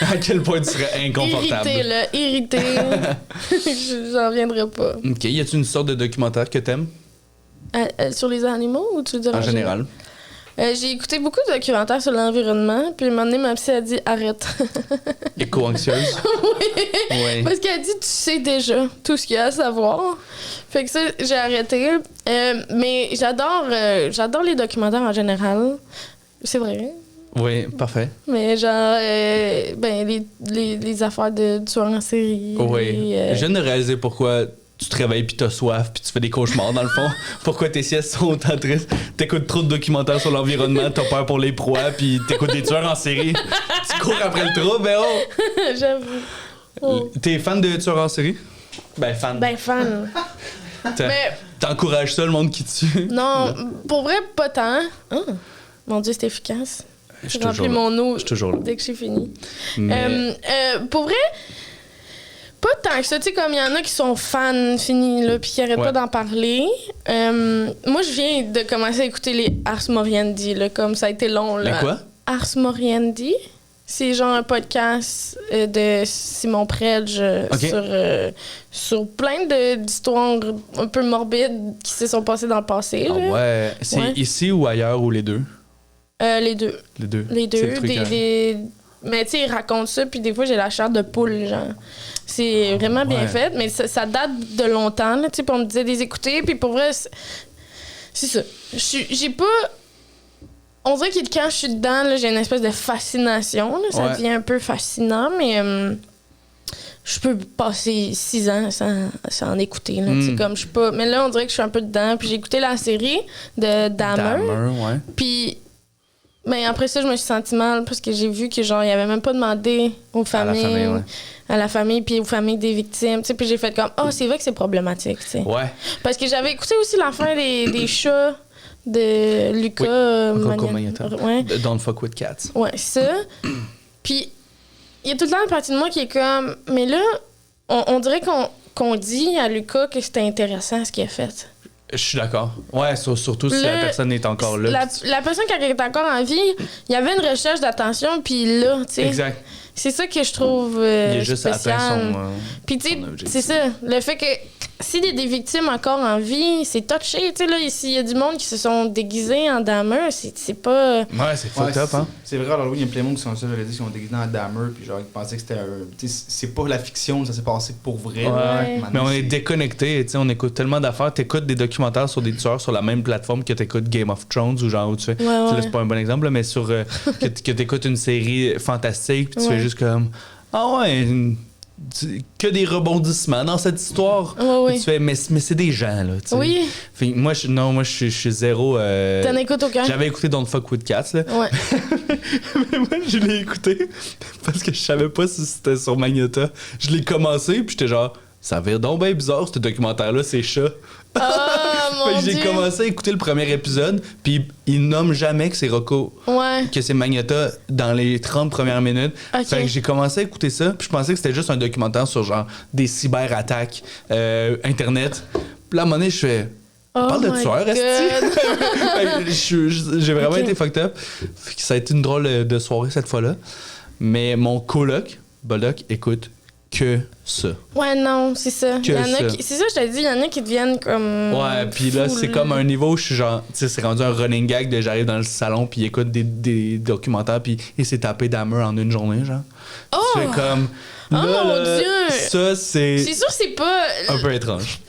À quel point tu serais inconfortable. Irrité, là. Irrité. J'en reviendrai pas. OK. Y a-tu une sorte de documentaire que t'aimes? Sur les animaux ou tu veux dire En général. J'ai écouté beaucoup de documentaires sur l'environnement, puis à un moment donné, ma psy a dit « Arrête ». Éco-anxieuse? Oui. Parce qu'elle a dit « Tu sais déjà tout ce qu'il y a à savoir ». Fait que ça, j'ai arrêté. Mais j'adore les documentaires en général. C'est vrai. Oui, parfait. Mais genre, les affaires de tueurs en série. Oui. Je viens de réaliser pourquoi tu te réveilles puis t'as soif puis tu fais des cauchemars dans le fond. Pourquoi tes siestes sont autant tristes? T'écoutes trop de documentaires sur l'environnement, t'as peur pour les proies puis t'écoutes des tueurs en série. Tu cours après le trou, ben oh! J'avoue. Oh. T'es fan de tueurs en série? Ben fan. Mais... T'encourages ça, le monde qui tue? Non, pour vrai, pas tant. Oh, mon Dieu, c'est efficace. J'ai rempli mon eau dès que j'ai fini. Mais... pour vrai... Pas tant que ça, tu sais, comme il y en a qui sont fans finis, là, puis qui arrêtent pas d'en parler. Moi, je viens de commencer à écouter les Ars Moriendi, là, comme ça a été long, là. Les quoi? Ars Moriendi. C'est genre un podcast de Simon Predge sur plein d'histoires un peu morbides qui se sont passées dans le passé. Ah là. ouais. C'est ici ou ailleurs ou les deux? Les deux. Les deux. C'est le truc, Mais tu sais, ils racontent ça, puis des fois, j'ai la chair de poule, genre. C'est vraiment bien fait, mais ça date de longtemps, là, tu sais, puis on me disait des écouter, puis pour vrai, c'est ça. J'ai pas... On dirait que quand je suis dedans, là, j'ai une espèce de fascination, là, ça devient un peu fascinant, mais je peux passer 6 ans sans en écouter, là, tu sais, comme je suis pas... Mais là, on dirait que je suis un peu dedans, puis j'ai écouté la série de Dahmer, puis... Mais après ça, je me suis sentie mal parce que j'ai vu que genre il avait même pas demandé aux familles, à la famille puis aux familles des victimes, tu sais, puis j'ai fait comme c'est vrai que c'est problématique, tu sais. Ouais. Parce que j'avais écouté aussi l'affaire des chats de Luca Magnotta. Ouais. Don't fuck with cats. Ouais, ça. Puis il y a tout le temps une partie de moi qui est comme mais là on dirait qu'on dit à Luca que c'était intéressant ce qu'il a fait. Je suis d'accord. Ouais, surtout si la personne est encore là. La personne, quand elle est encore en vie, il y avait une recherche d'attention, puis là, tu sais. Exact. C'est ça que je trouve il a juste spécial. atteint son. Puis, tu sais, c'est ça. Le fait que s'il y a des victimes encore en vie, c'est touché. Tu sais, là, s'il y a du monde qui se sont déguisés en Dahmer, c'est pas. Ouais, c'est fucked up, hein. C'est vrai, alors oui, il y a plein de monde qui sont ça, j'allais dire, qui sont déguisés en Dahmer, puis genre, ils pensaient que c'était tu sais, c'est pas la fiction, ça s'est passé pour vrai. Ouais. Mais on est déconnecté, tu sais, on écoute tellement d'affaires. T'écoutes des documentaires sur des tueurs sur la même plateforme que t'écoutes Game of Thrones ou genre où tu fais. Là, c'est pas un bon exemple, mais sur que t'écoutes une série fantastique, puis tu fais juste comme que des rebondissements dans cette histoire. Tu fais, mais c'est des gens, là. Tu sais. Oui. Fait, moi, je suis zéro. T'en écoutes aucun? J'avais écouté Don't Fuck With Cats, là. Ouais. Mais moi, je l'ai écouté parce que je savais pas si c'était sur Magnotta. Je l'ai commencé, puis j'étais genre, ça vire donc bien bizarre, ce documentaire-là, c'est chat. Mon Dieu. J'ai commencé à écouter le premier épisode, puis il nomme jamais que c'est Rocco, que c'est Magnotta dans les 30 premières minutes. Fait que j'ai commencé à écouter ça, puis je pensais que c'était juste un documentaire sur genre des cyberattaques Internet. Puis là, à un moment donné, je fais... On parle de tueurs, est-ce j'ai vraiment été fucked up. Fait que ça a été une drôle de soirée cette fois-là. Mais mon coloc, Boldoc, écoute que ça. Ouais, non, c'est ça. Que Il y en a ça. qui, c'est ça, je te dis, il y en a qui deviennent comme. Ouais, puis là, c'est comme un niveau où je suis genre, tu sais, c'est rendu un running gag de j'arrive dans le salon, puis il écoute des documentaires, puis il s'est tapé Dahmer en une journée, genre. Oh! Tu fais comme. Oh là, mon là, Dieu! ça, c'est C'est sûr, c'est pas. un peu étrange.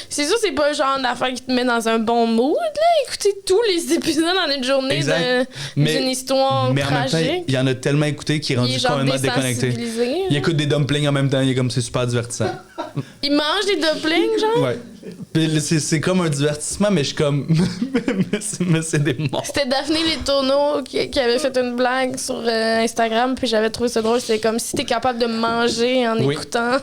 C'est sûr, c'est pas le genre d'affaire qui te met dans un bon mood, là. Écouter tous les épisodes en une journée Exact. Mais- d'une histoire Mais en même temps, tragique. il y en a tellement écouté qu'il est Il rendu est genre complètement déconnecté. désensibilisé. Il écoute des dumplings en même temps, il est comme c'est super divertissant. Il mange des dumplings, genre? Ouais. Puis c'est comme un divertissement, mais je suis comme. mais c'est des morts. C'était Daphné Les Tourneaux qui avait fait une blague sur Instagram, puis j'avais trouvé ça drôle. C'était comme si t'es capable de manger en Oui. écoutant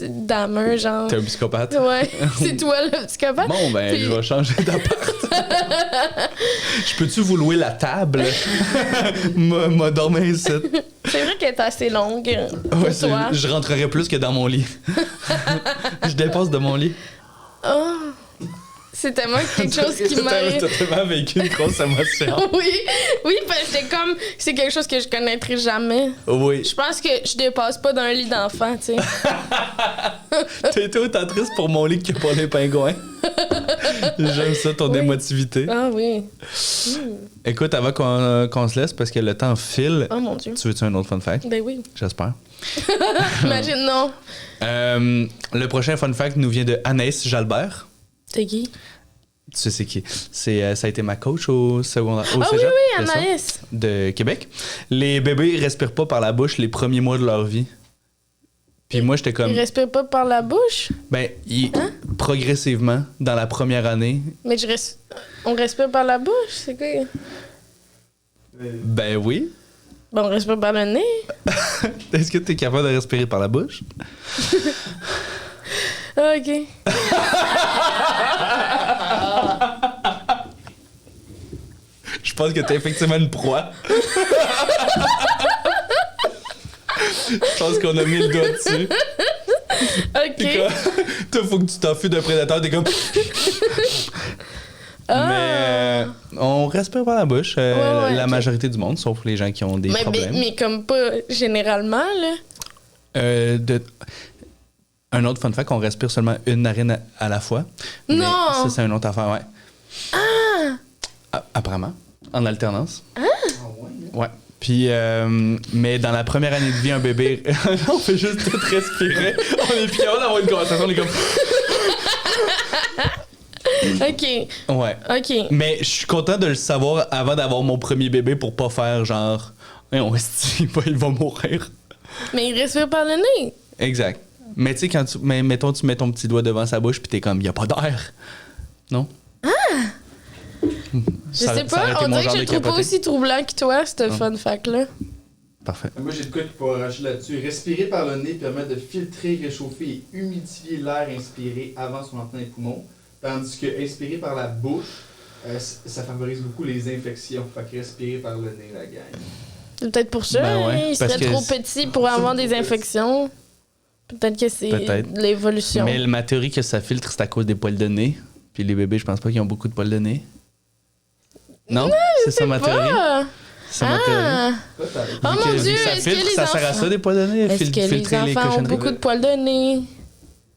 Dahmer, genre. T'es un psychopathe. Ouais, c'est toi le psychopathe. Bon, ben, Puis- je vais changer d'appart. Je peux-tu vous louer la table? M'a dormi ici. C'est vrai qu'elle est assez longue pour Ouais, toi. je rentrerai plus que dans mon lit. Je dépasse de mon lit. Oh, c'est tellement quelque chose qui m'arrive. T'as tellement vécu une grosse émotion. Oui, oui, parce que c'est comme, c'est quelque chose que je connaîtrais jamais. Oui. Je pense que je dépasse pas d'un lit d'enfant, tu sais. T'as été autant triste pour mon lit que pour les pingouins. J'aime ça, ton Oui. émotivité. Ah oui. Écoute, avant qu'on se laisse, parce que le temps file, Oh mon Dieu. tu veux-tu un autre fun fact? Ben oui. J'espère. Imagine, non. Le prochain fun fact nous vient de Anaïs Jalbert. C'est qui? Tu sais c'est qui? Ça a été ma coach au secondaire. Au Ah oui, cégep, oui, c'est ça, Anaïs. de Québec. Les bébés respirent pas par la bouche les premiers mois de leur vie. Puis moi, j'étais comme... Il respire pas par la bouche, Ben, progressivement, dans la première année, mais on respire par la bouche, c'est quoi? ben oui. Ben, on respire par le nez. Est-ce que tu es capable de respirer par la bouche? Ah, OK. Je pense que tu es effectivement une proie. Je pense qu'on a mis le doigt dessus. Puis OK. quoi? Toi, faut que tu t'enfuis d'un prédateur, t'es comme... Mais on respire par la bouche, Ouais, la ok. majorité du monde, sauf les gens qui ont des problèmes. Mais comme pas généralement, là. Un autre fun fact, qu'on respire seulement une narine à la fois. Mais Non! ça, c'est une autre affaire, ouais. Apparemment, en alternance. Ouais. Puis, mais dans la première année de vie, un bébé, on fait juste tout respirer. On est plus capable d'avoir une conversation, on est comme... OK. Ouais. OK. Mais je suis content de le savoir avant d'avoir mon premier bébé pour pas faire genre... il va mourir. Mais il respire par le nez. Exact. Mais tu sais, quand mettons, tu mets ton petit doigt devant sa bouche puis t'es comme, y a pas d'air. Non? Je sais pas, on dirait que je le trouve pas aussi troublant que toi, ce fun fact-là. Parfait. Moi, j'ai de quoi pour racheter là-dessus. Respirer par le nez permet de filtrer, réchauffer et humidifier l'air inspiré avant son entrée dans les poumons. Tandis que inspirer par la bouche, ça favorise beaucoup les infections. Fait que respirer par le nez, la gang. C'est peut-être pour ça, Ben ouais, hein, il parce serait que trop petit pour avoir des infections. Peut-être que c'est Peut-être. de l'évolution. Mais ma théorie que ça filtre, c'est à cause des poils de nez. Puis les bébés, je pense pas qu'ils ont beaucoup de poils de nez. Non? C'est ça ma théorie? Ah! C'est ma théorie. Ah! Peut-être. Oh Vu mon que Dieu, ça est-ce que filtre, les ça sert à enfants... ça des poils de nez? Est-ce que les filtrer les enfants ont cochonneries? beaucoup de poils de nez?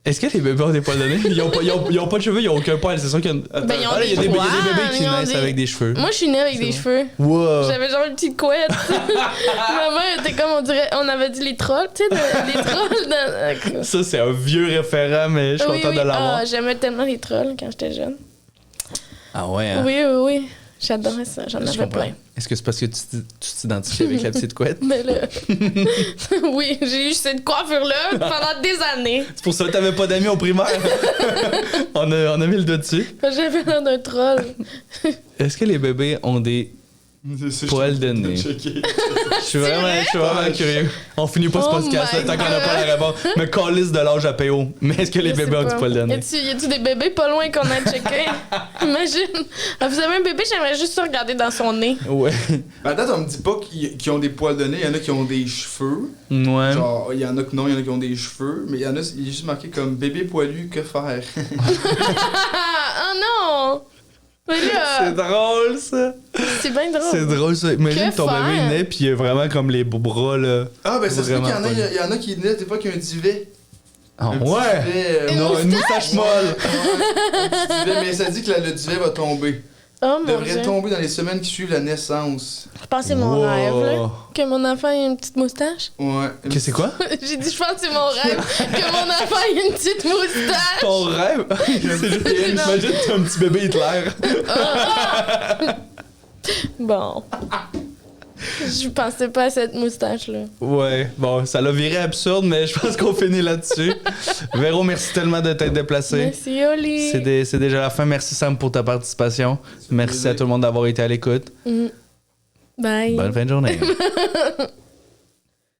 Est-ce que les bébés ont des poils de nez? Ils ont pas de cheveux, ils ont aucun poil. C'est sûr qu'il y a... Ben, ils ont il y a des des poils, bébés qui ils ont naissent des- avec des cheveux. Moi, je suis née avec des cheveux. Wow! J'avais genre une petite couette. Ma mère était comme, on dirait, on avait dit les trolls, tu sais, les trolls dans... Ça, c'est un vieux référent, mais je suis content de l'avoir. Ah, j'aimais tellement les trolls quand j'étais jeune. Ah ouais, hein? Oui, oui, oui. J'adorais ça. J'en Je avais comprends. plein. Est-ce que c'est parce que tu t'identifies avec la petite couette? Mais là... oui, j'ai eu cette coiffure-là pendant des années. C'est pour ça que t'avais pas d'amis au primaire? on a mis le doigt dessus. J'avais l'air d'un troll. Est-ce que les bébés ont des poils de nez? Je suis vraiment curieux. On finit pas ce Oh podcast-là my tant qu'on n'a pas God. la réponse. Mais calisse de l'âge à PO. Mais est-ce que les Je sais bébés ont pas. du poil de nez? Y a-tu des bébés pas loin qu'on a checké? Imagine. Ah, vous avez un bébé, j'aimerais juste ça regarder dans son nez. Ouais. Ben, à date, on me dit pas qu'ils ont des poils de nez. Il y en a qui ont des cheveux. Ouais. Genre, il y en a que non, il y en a qui ont des cheveux. Mais il y en a, il est juste marqué comme bébé poilu, que faire? Ah, oh non! Mais là, C'est drôle, ça. C'est bien drôle. C'est drôle ça. Imagine Que ton faire? bébé naît puis il y a vraiment comme les bras là. Ah, ben ça se peut qu'il y en a, Vraiment il y en a qui naissent des fois qui ont un duvet. Ah, Un petit ouais! duvet, Une Non, une moustache molle! un petit duvet, mais ça dit que le duvet va tomber. Oh Il mon devrait dieu. tomber dans les semaines qui suivent la naissance. Je pense que c'est mon Wow. rêve, là. Que mon enfant ait une petite moustache. Ouais. Que c'est quoi? J'ai dit, je pense que c'est mon rêve. Que mon enfant ait une petite moustache. Ton rêve? C'est juste imagine t'as un petit bébé Hitler. Bon. Je pensais pas à cette moustache-là. Ouais, bon, ça l'a viré absurde, mais je pense qu'on finit là-dessus. Véro, merci tellement de t'être déplacé. Merci, Oli. C'est déjà la fin. Merci Sam pour ta participation. Merci à tout le monde d'avoir été à l'écoute. Bye. Bonne fin de journée.